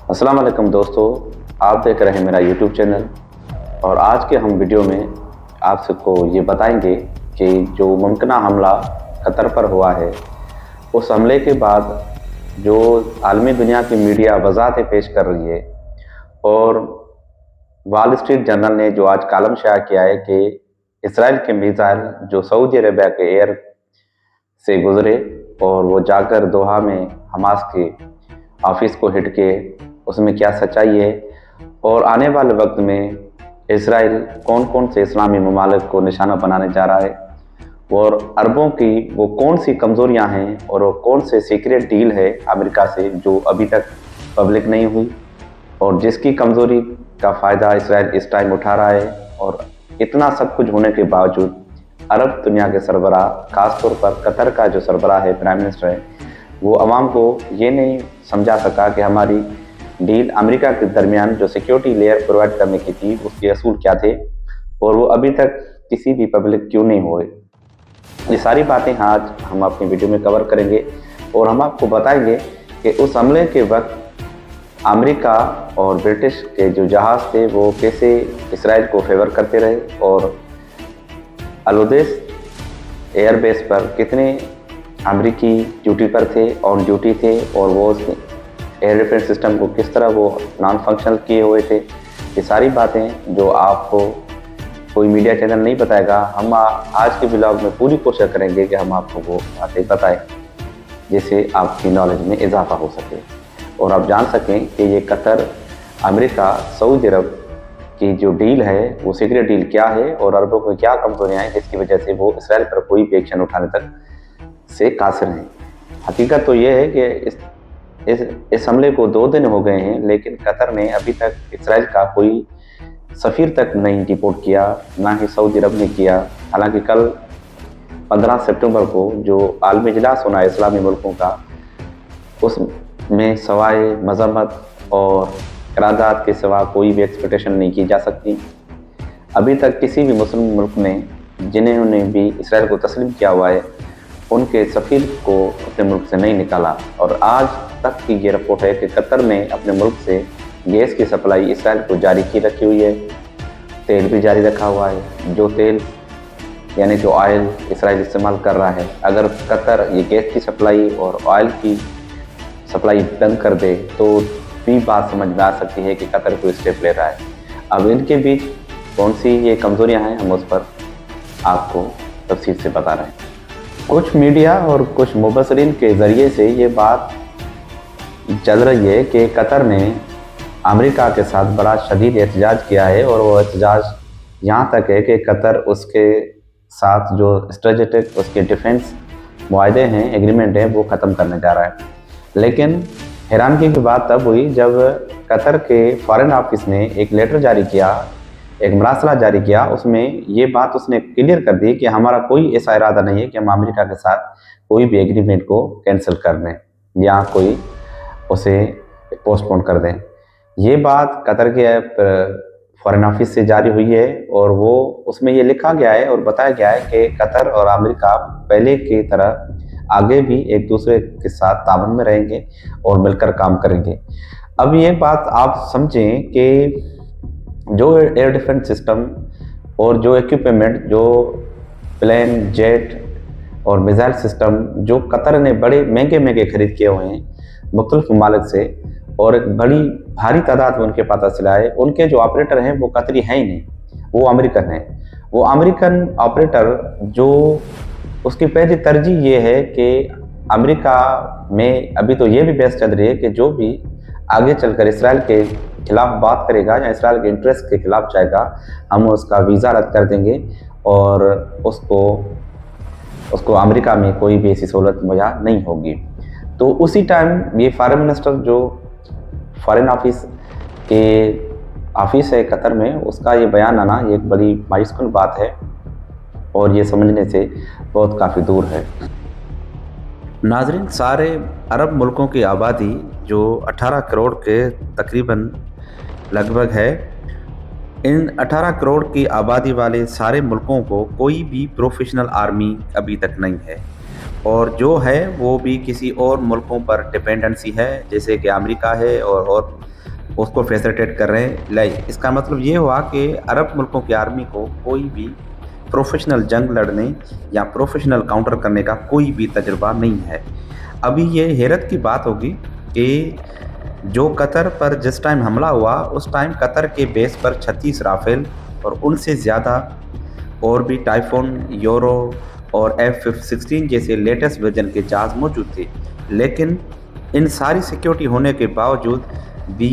अस्सलाम वालेकुम दोस्तों, आप देख रहे हैं मेरा यूट्यूब चैनल। और आज के हम वीडियो में आप सबको ये बताएंगे कि जो मुमकिना हमला कतर पर हुआ है, उस हमले के बाद जो आलमी दुनिया की मीडिया वजाहतें पेश कर रही है और वॉल स्ट्रीट जर्नल ने जो आज कॉलम शाया किया है कि इसराइल के मिसाइल जो सऊदी अरेबिया के एयर से गुजरे और वो जाकर दोहा में हमास के ऑफिस को हिट के, उसमें क्या सच्चाई है और आने वाले वक्त में इसराइल कौन कौन से इस्लामी ममालिक को निशाना बनाने जा रहा है और अरबों की वो कौन सी कमज़ोरियां हैं और वो कौन से सीक्रेट डील है अमेरिका से जो अभी तक पब्लिक नहीं हुई और जिसकी कमज़ोरी का फ़ायदा इसराइल इस टाइम उठा रहा है। और इतना सब कुछ होने के बावजूद अरब दुनिया के सरबराह, ख़ासतौर पर कतर का जो सरबराह है, प्राइम मिनिस्टर है, वो अवाम को ये नहीं समझा सका कि हमारी डील अमेरिका के दरमियान जो सिक्योरिटी लेयर प्रोवाइड करने की थी उसके असूल क्या थे और वो अभी तक किसी भी पब्लिक क्यों नहीं हुए। ये सारी बातें आज हम अपनी वीडियो में कवर करेंगे और हम आपको बताएंगे कि उस हमले के वक्त अमेरिका और ब्रिटिश के जो जहाज़ थे वो कैसे इसराइल को फेवर करते रहे और अलुदेस एयरबेस पर कितने अमेरिकी ड्यूटी पर थे, ऑन ड्यूटी थे और वो एयर डिफेंस सिस्टम को किस तरह वो नॉन फंक्शनल किए हुए थे। ये सारी बातें जो आपको कोई मीडिया चैनल नहीं बताएगा, हम आज के ब्लॉग में पूरी कोशिश करेंगे कि हम आपको वो बातें बताएं जिससे आपकी नॉलेज में इजाफा हो सके और आप जान सकें कि ये कतर, अमेरिका, सऊदी अरब की जो डील है वो सीक्रेट डील क्या है और अरबों को क्या कमजोरियाँ हैं जिसकी वजह से वो इसराइल पर कोई भी एक्शन उठाने तक से कासिर हैं। हकीकत तो ये है कि इस हमले को 2 दिन हो गए हैं, लेकिन कतर ने अभी तक इसराइल का कोई सफ़ीर तक नहीं रिपोर्ट किया, ना ही सऊदी अरब ने किया। हालांकि कल 15 सितंबर को जो आलमी इजलास होना है इस्लामी मुल्कों का, उसमें सवाए मजम्मत और करारदाद के सिवा कोई भी एक्सपेक्टेशन नहीं की जा सकती। अभी तक किसी भी मुस्लिम मुल्क ने जिन्होंने भी इसराइल को तस्लीम किया हुआ है उनके सफ़ीर को अपने मुल्क से नहीं निकाला। और आज तक की ये रिपोर्ट है कि कतर ने अपने मुल्क से गैस की सप्लाई इसराइल को जारी की रखी हुई है, तेल भी जारी रखा हुआ है। जो तेल यानी जो ऑयल इसराइल इस्तेमाल कर रहा है, अगर कतर ये गैस की सप्लाई और ऑयल की सप्लाई बंद कर दे तो भी बात समझ में आ सकती है कि कतर कोई स्टेप ले रहा है। अब इनके बीच कौन सी ये कमज़ोरियाँ हैं, हम उस पर आपको तफसील से बता रहे हैं। कुछ मीडिया और कुछ मुबसरीन के ज़रिए से ये बात चल रही है कि कतर ने अमेरिका के साथ बड़ा शदीद एहतजाज किया है और वो एहतजाज यहाँ तक है कि कतर उसके साथ जो स्ट्रेटेजिक उसके डिफेंस मुआहदे हैं, एग्रीमेंट है, वो ख़त्म करने जा रहा है। लेकिन हैरानगी की बात तब हुई जब कतर के फॉरेन ऑफिस ने एक लेटर जारी किया, एक मरासला जारी किया। उसमें ये बात उसने क्लियर कर दी कि हमारा कोई ऐसा इरादा नहीं है कि हम अमेरिका के साथ कोई भी एग्रीमेंट को कैंसिल कर दें या कोई उसे पोस्टपोन कर दें। ये बात कतर के फॉरेन ऑफिस से जारी हुई है और वो उसमें ये लिखा गया है और बताया गया है कि कतर और अमेरिका पहले की तरह आगे भी एक दूसरे के साथ ताबन में रहेंगे और मिलकर काम करेंगे। अब ये बात आप समझें कि जो एयर डिफेंस सिस्टम और जो इक्विपमेंट, जो प्लेन, जेट और मिसाइल सिस्टम जो कतर ने बड़े महंगे खरीद किए हुए हैं मुख्तलिफ ममालिक से और एक बड़ी भारी तादाद में उनके पास सिला है, उनके जो ऑपरेटर हैं वो कतरी हैं ही नहीं, वो अमेरिकन हैं। वो अमेरिकन ऑपरेटर जो उसकी पहली तरजीह ये है कि अमेरिका में अभी तो ये भी बहस चल रही है कि जो भी आगे चलकर इसराइल के खिलाफ बात करेगा या इसराइल के इंटरेस्ट के खिलाफ जाएगा, हम उसका वीज़ा रद्द कर देंगे और उसको अमेरिका में कोई भी ऐसी सहूलत मुहैया नहीं होगी। तो उसी टाइम ये फॉरेन मिनिस्टर जो फॉरेन ऑफिस के ऑफिस है कतर में, उसका ये बयान आना ये एक बड़ी मायूसकुन बात है और ये समझने से बहुत काफ़ी दूर है। नाज़रीन, सारे अरब मुल्कों की आबादी जो 18 करोड़ के तकरीबन लगभग है, इन 18 करोड़ की आबादी वाले सारे मुल्कों को कोई भी प्रोफेशनल आर्मी अभी तक नहीं है और जो है वो भी किसी और मुल्कों पर डिपेंडेंसी है, जैसे कि अमेरिका है और उसको फैसिलिटेट कर रहे हैं। इसका मतलब ये हुआ कि अरब मुल्कों की आर्मी को कोई भी प्रोफेशनल जंग लड़ने या प्रोफेशनल काउंटर करने का कोई भी तजुर्बा नहीं है। अभी ये हैरत की बात होगी कि जो कतर पर जिस टाइम हमला हुआ उस टाइम कतर के बेस पर 36 राफेल और उनसे ज़्यादा और भी टाइफोन, यूरो और F-16 जैसे लेटेस्ट वर्जन के जहाज़ मौजूद थे। लेकिन इन सारी सिक्योरिटी होने के बावजूद भी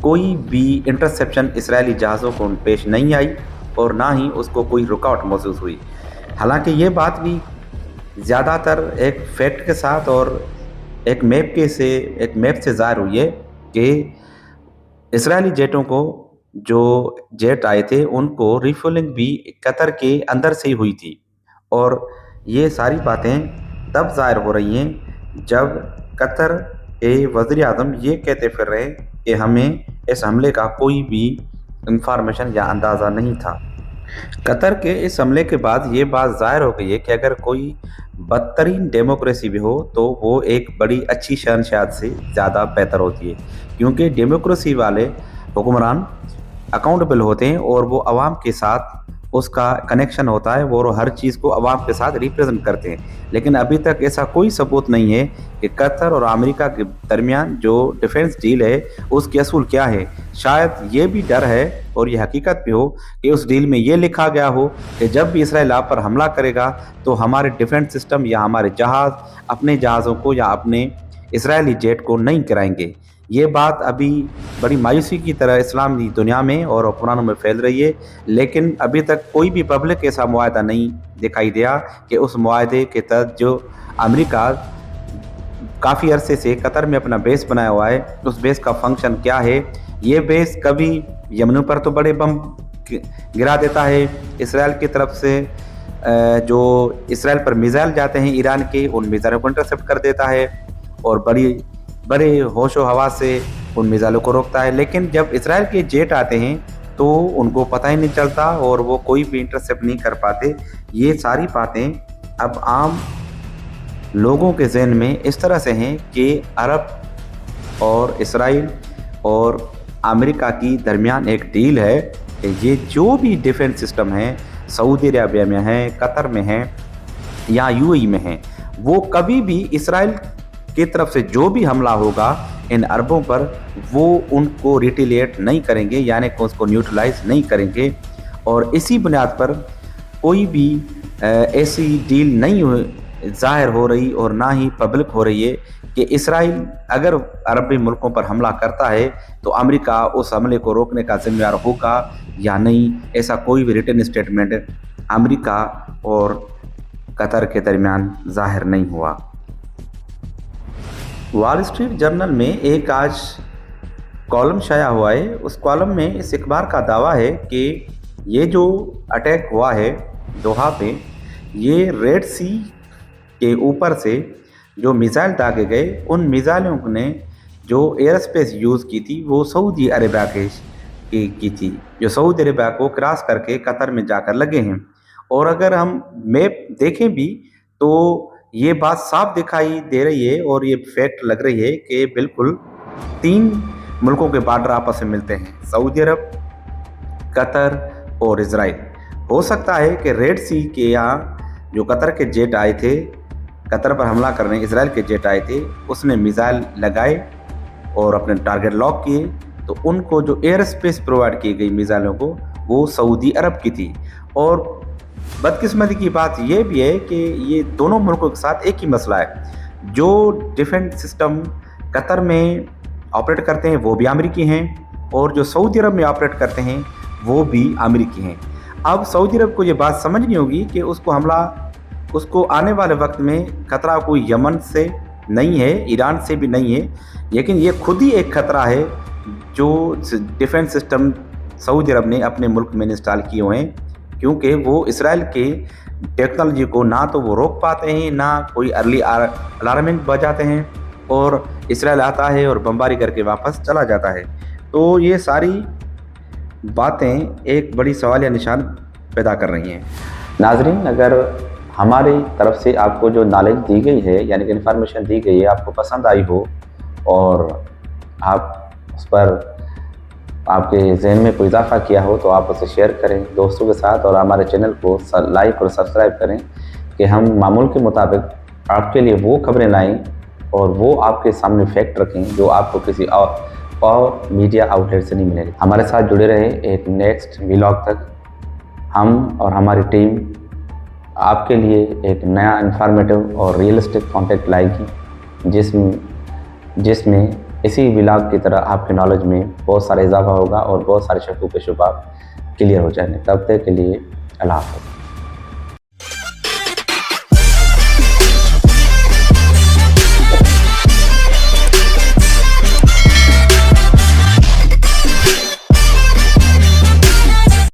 कोई भी इंटरसेप्शन इजरायली जहाज़ों को पेश नहीं आई और ना ही उसको कोई रुकावट महसूस हुई। हालांकि ये बात भी ज़्यादातर एक फैक्ट के साथ और एक मैप से ज़ाहिर हुई है कि इजरायली जेटों को जो जेट आए थे उनको रिफ्यूलिंग भी कतर के अंदर से ही हुई थी। और ये सारी बातें तब ज़ाहिर हो रही हैं जब कतर के वज़ीर आज़म ये कहते फिर रहे कि हमें इस हमले का कोई भी इंफॉर्मेशन या अंदाज़ा नहीं था। कतर के इस हमले के बाद ये बात ज़ाहिर हो गई है कि अगर कोई बदतरीन डेमोक्रेसी भी हो तो वो एक बड़ी अच्छी शहनशाद से ज़्यादा बेहतर होती है, क्योंकि डेमोक्रेसी वाले हुक्मरान अकाउंटेबल होते हैं और वो आवाम के साथ उसका कनेक्शन होता है, वो हर चीज़ को आवाम के साथ रिप्रेजेंट करते हैं। लेकिन अभी तक ऐसा कोई सबूत नहीं है कि कतर और अमेरिका के दरमियान जो डिफेंस डील है उसकी असूल क्या है। शायद ये भी डर है और ये हकीकत भी हो कि उस डील में ये लिखा गया हो कि जब भी इसराइल आप पर हमला करेगा तो हमारे डिफेंस सिस्टम या हमारे जहाज़ अपने जहाज़ों को या अपने इसराइली जेट को नहीं गिराएंगे। ये बात अभी बड़ी मायूसी की तरह इस्लामी दुनिया में और हुक्मरानों में फैल रही है, लेकिन अभी तक कोई भी पब्लिक ऐसा मुआहदा नहीं दिखाई दिया कि उस मुआहदे के तहत जो अमेरिका काफ़ी अरसे से कतर में अपना बेस बनाया हुआ है उस बेस का फंक्शन क्या है। ये बेस कभी यमन पर तो बड़े बम गिरा देता है, इसराइल की तरफ से जो इसराइल पर मिसाइल जाते हैं ईरान के उन मिसाइलों को इंटरसेप्ट कर देता है और बड़े होशो हवास से उन मिसाइलों को रोकता है। लेकिन जब इसराइल के जेट आते हैं तो उनको पता ही नहीं चलता और वो कोई भी इंटरसेप्ट नहीं कर पाते। ये सारी बातें अब आम लोगों के जहन में इस तरह से हैं कि अरब और इसराइल और अमेरिका की दरमियान एक डील है कि ये जो भी डिफेंस सिस्टम है सऊदी अरबिया में है, कतर में है या यूएई में है, वो कभी भी इसराइल की तरफ से जो भी हमला होगा इन अरबों पर वो उनको रिटेलिएट नहीं करेंगे, यानी कि उसको न्यूट्रलाइज नहीं करेंगे। और इसी बुनियाद पर कोई भी ऐसी डील नहीं ज़ाहिर हो रही और ना ही पब्लिक हो रही है कि इसराइल अगर अरबी मुल्कों पर हमला करता है तो अमेरिका उस हमले को रोकने का जिम्मेदार होगा या नहीं। ऐसा कोई भी रिटन स्टेटमेंट अमेरिका और कतर के दरमियान ज़ाहिर नहीं हुआ। वॉल स्ट्रीट जर्नल में एक आज कॉलम शाया हुआ है। उस कॉलम में इस अखबार का दावा है कि ये जो अटैक हुआ है दोहा पे, ये रेड सी के ऊपर से जो मिसाइल दागे गए उन मिसाइलों ने जो एयर स्पेस यूज़ की थी वो सऊदी अरेबिया की थी, जो सऊदी अरेबिया को क्रॉस करके कतर में जाकर लगे हैं। और अगर हम मैप देखें भी तो ये बात साफ दिखाई दे रही है और ये फैक्ट लग रही है कि बिल्कुल 3 मुल्कों के बॉर्डर आपस में मिलते हैं, सऊदी अरब, कतर और इजराइल। हो सकता है कि रेड सी के यहाँ जो कतर के जेट आए थे, कतर पर हमला करने इजराइल के जेट आए थे, उसने मिसाइल लगाए और अपने टारगेट लॉक किए, तो उनको जो एयर स्पेस प्रोवाइड की गई मिसाइलों को वो सऊदी अरब की थी। और बदकिस्मती की बात यह भी है कि ये दोनों मुल्कों के साथ एक ही मसला है। जो डिफेंस सिस्टम कतर में ऑपरेट करते हैं वो भी अमेरिकी हैं और जो सऊदी अरब में ऑपरेट करते हैं वो भी अमेरिकी हैं। अब सऊदी अरब को ये बात समझनी होगी कि उसको आने वाले वक्त में खतरा कोई यमन से नहीं है, ईरान से भी नहीं है, लेकिन ये खुद ही एक खतरा है जो डिफेंस सिस्टम सऊदी अरब ने अपने मुल्क में इंस्टॉल किए हुए हैं, क्योंकि वो इसराइल के टेक्नोलॉजी को ना तो वो रोक पाते हैं ना कोई अर्ली अलार्मिंग बजाते हैं और इसराइल आता है और बमबारी करके वापस चला जाता है। तो ये सारी बातें एक बड़ी सवालिया निशान पैदा कर रही हैं। नाजरीन, अगर हमारी तरफ से आपको जो नॉलेज दी गई है यानी कि इन्फॉर्मेशन दी गई है आपको पसंद आई हो और आप उस पर आपके जहन में कोई इजाफा किया हो तो आप उसे शेयर करें दोस्तों के साथ, और हमारे चैनल को लाइक और सब्सक्राइब करें कि हम मामूल के मुताबिक आपके लिए वो खबरें लाएं और वो आपके सामने फैक्ट रखें जो आपको किसी और मीडिया आउटलेट से नहीं मिलेगी। हमारे साथ जुड़े रहे एक नेक्स्ट व्लॉग तक। हम और हमारी टीम आपके लिए एक नया इन्फॉर्मेटिव और रियलिस्टिक कंटेंट लाएगी जिसमें इसी व्लॉग की तरह आपके नॉलेज में बहुत सारा इजाफा होगा और बहुत सारे शक्कों पे शुबा क्लियर हो जाएंगे। तब तक के लिए अल्लाह हाफ़िज़।